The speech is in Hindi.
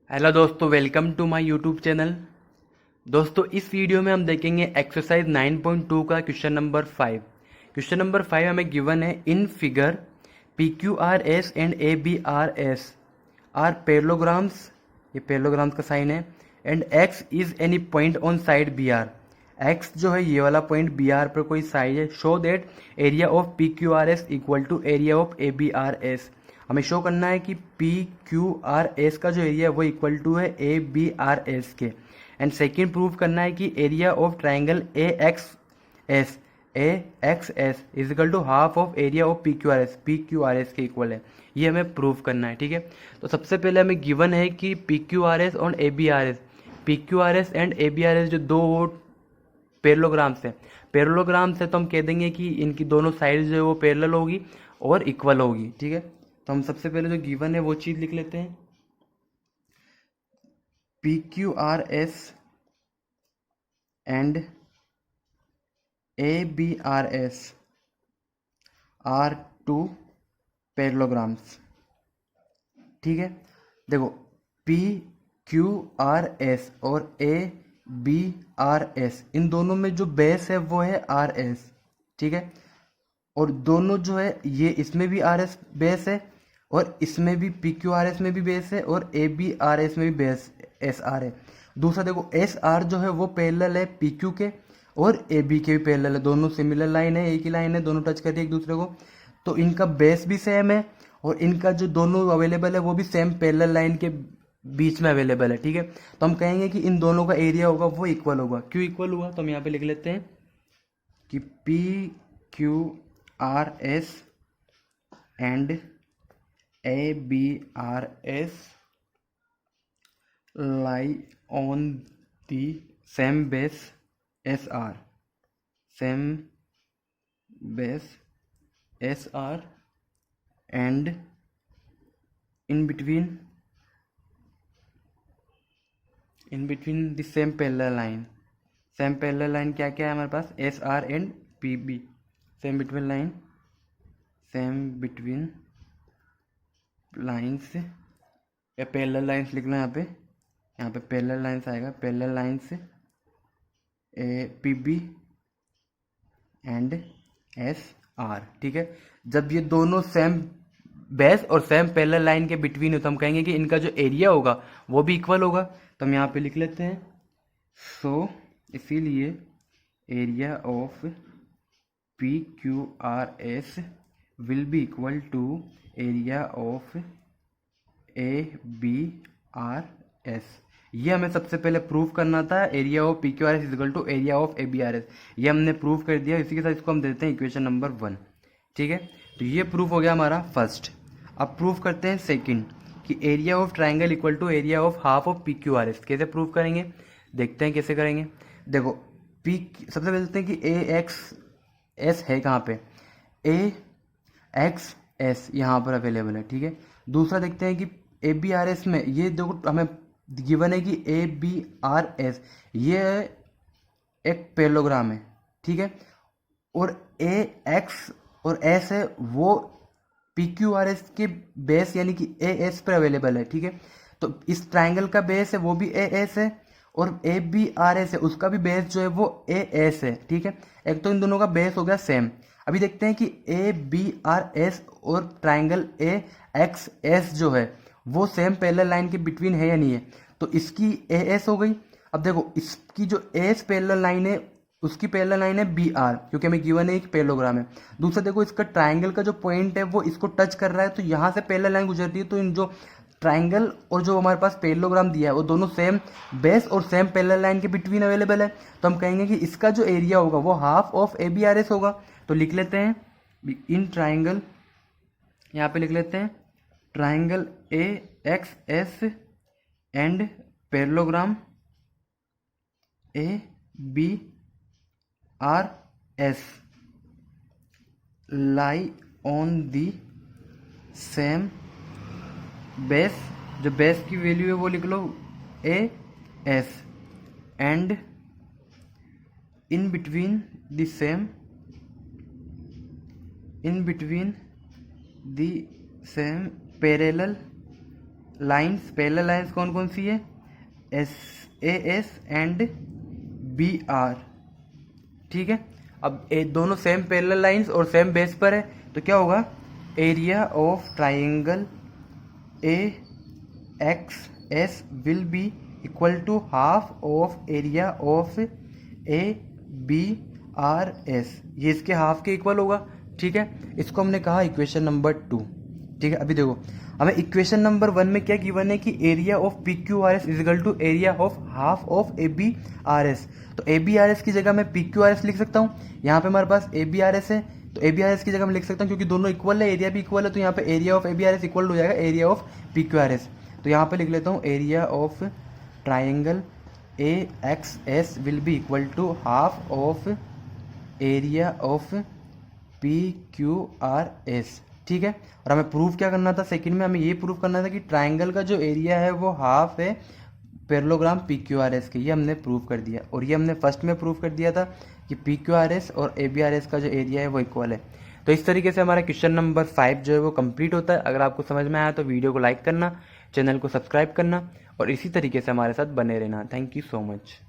हेलो दोस्तों, welcome to my YouTube channel. दोस्तों, इस वीडियो में हम देखेंगे एक्सरसाइज 9.2 का क्वेश्चन नंबर 5। क्वेश्चन नंबर 5 हमें गिवन है, in figure P Q R S and A B R S are parallelograms, ये पैरेललोग्राम्स का साइन है, and X is any point on side B R. X जो है ये वाला पॉइंट बी आर पर कोई साइड है। Show that area of P Q R S equal to area of A B R S. हमें शो करना है कि पी क्यू आर एस का जो एरिया है वो इक्वल टू है ए बी आर एस के। एंड सेकेंड प्रूव करना है कि area of triangle A X S is equal to half of area of P Q R S के इक्वल है। ये हमें प्रूव करना है, ठीक है। तो सबसे पहले हमें गिवन है कि पी क्यू आर एस और A B R S, P Q R S and A B R S जो दो पैरेललोग्राम्स है, पैरेललोग्राम्स है तो हम कह देंगे कि इनकी दोनों साइड जो है वो पैरेलल होगी और इक्वल होगी, ठीक है। तो हम सबसे पहले जो गिवन है वो चीज लिख लेते हैं। P Q R S and A B R S are two parallelograms, ठीक है। देखो, पी क्यू आर एस और ए बी आर एस, इन दोनों में जो बेस है वो है आर एस, ठीक है। और दोनों जो है ये इसमें भी आर एस बेस है और इसमें भी पी क्यू आर एस में भी बेस है और ए बी आर एस में भी बेस एस आर है। दूसरा देखो, एस आर जो है वो पैरेलल है पी क्यू के और ए बी के भी पैरेलल है, दोनों सिमिलर लाइन है, एक ही लाइन है, दोनों टच करती है एक दूसरे को। तो इनका बेस भी सेम है और इनका जो दोनों अवेलेबल है वो भी सेम पैरेलल लाइन के बीच में अवेलेबल है, ठीक है। तो हम कहेंगे कि इन दोनों का एरिया होगा वो इक्वल होगा। क्यों इक्वल हुआ, तो हम यहाँ पे लिख लेते हैं कि P Q R S and A B R S lie on the same base S R, same base S R, and in between the same parallel line. Same parallel line क्या क्या है हमारे पास, S R and P B. Same between line, same between lines या पैरेलल लाइन्स लिखना है यहाँ पे पैरेलल लाइन्स आएगा, parallel lines A P B and S R, ठीक है। जब ये दोनों सेम बेस और सेम पैरेलल लाइन के बिटवीन हो तो हम कहेंगे कि इनका जो एरिया होगा वो भी इक्वल होगा। तो हम यहाँ पे लिख लेते हैं, सो इसीलिए area of P Q R S will be equal to area of A B R S. ये हमें सबसे पहले प्रूव करना था, area of P Q R S is equal to area of A B R S. ये हमने प्रूव कर दिया। इसी के साथ इसको हम देते हैं इक्वेशन नंबर 1, ठीक है। तो ये प्रूफ हो गया हमारा फर्स्ट। अब प्रूफ करते हैं सेकंड कि area of triangle equal to area of half of P Q R S. कैसे प्रूव करेंगे, देखते हैं कैसे करेंगे। देखो, पी सबसे पहले देखते हैं कि ए एक्स एस है कहाँ पे, ए एक्स एस यहाँ पर अवेलेबल है, ठीक है। दूसरा देखते हैं कि ए बी आर एस में ये देखो हमें गिवन है कि ए बी आर एस ये एक पैरेललोग्राम है, ठीक है। और ए एक्स और एस है वो पी क्यू आर एस के बेस यानी कि ए एस पर अवेलेबल है, ठीक है। तो इस ट्राइंगल का बेस है वो भी ए एस है और ए बी आर एस है उसका भी बेस जो है वो ए एस है, ठीक है। एक तो इन दोनों का बेस हो गया सेम। अभी देखते हैं कि ए बी आर एस और ट्राइंगल ए एक्स एस जो है वो सेम पैरेलल लाइन के बिटवीन है या नहीं है। तो इसकी ए एस हो गई। अब देखो, इसकी जो एस पैरेलल लाइन है उसकी पैरेलल लाइन है बी आर, क्योंकि हमें गिवन है एक पैरेललोग्राम है। दूसरा देखो, इसका ट्राइंगल का जो पॉइंट है वो इसको टच कर रहा है, तो यहाँ से पैरेलल लाइन गुजरती है। तो इन जो ट्राइंगल और जो हमारे पास पैरेललोग्राम दिया है वो दोनों सेम बेस और सेम पैरेलल लाइन के बिटवीन अवेलेबल है। तो हम कहेंगे कि इसका जो एरिया होगा वो half of A B R S होगा। तो लिख लेते हैं इन ट्राइंगल, यहाँ पे लिख लेते हैं triangle A X S and parallelogram A B R S lie on the same base, जो बेस की वैल्यू है वो लिख लो A S, and in between the same, in between the same parallel lines, parallel lines कौन कौन सी है, SAS एंड BR, ठीक है। अब दोनों सेम पैरेलल लाइंस और सेम बेस पर है, तो क्या होगा, area of triangle AXS will be equal to half of area of ABRS, ये इसके हाफ के इक्वल होगा, ठीक है। इसको हमने कहा इक्वेशन नंबर 2, ठीक है। अभी देखो हमें इक्वेशन नंबर 1 में क्या गिवन है कि area of PQRS is equal to area of half of ABRS, तो ABRS की जगह मैं PQRS लिख सकता हूँ। यहाँ पे हमारे पास ABRS है, तो ABRS की जगह मैं लिख सकता हूँ, क्योंकि दोनों इक्वल है, एरिया भी इक्वल है, तो यहाँ पे एरिया ऑफ ABRS इक्वल हो जाएगा एरिया ऑफ PQRS। तो यहाँ पे लिख लेता हूँ area of triangle AXS will be equal to half of area of PQRS, ठीक है। और हमें प्रूफ क्या करना था, सेकंड में हमें ये प्रूफ करना था कि ट्राइंगल का जो एरिया है वो हाफ है पैरेललोग्राम PQRS के, ये हमने प्रूफ कर दिया। और ये हमने फर्स्ट में प्रूफ कर दिया था कि PQRS और ABRS का जो एरिया है वो इक्वल है। तो इस तरीके से हमारा क्वेश्चन नंबर 5 जो है वो कंप्लीट होता है। अगर आपको समझ में आया तो वीडियो को लाइक करना, चैनल को सब्सक्राइब करना और इसी तरीके से हमारे साथ बने रहना। Thank you so much.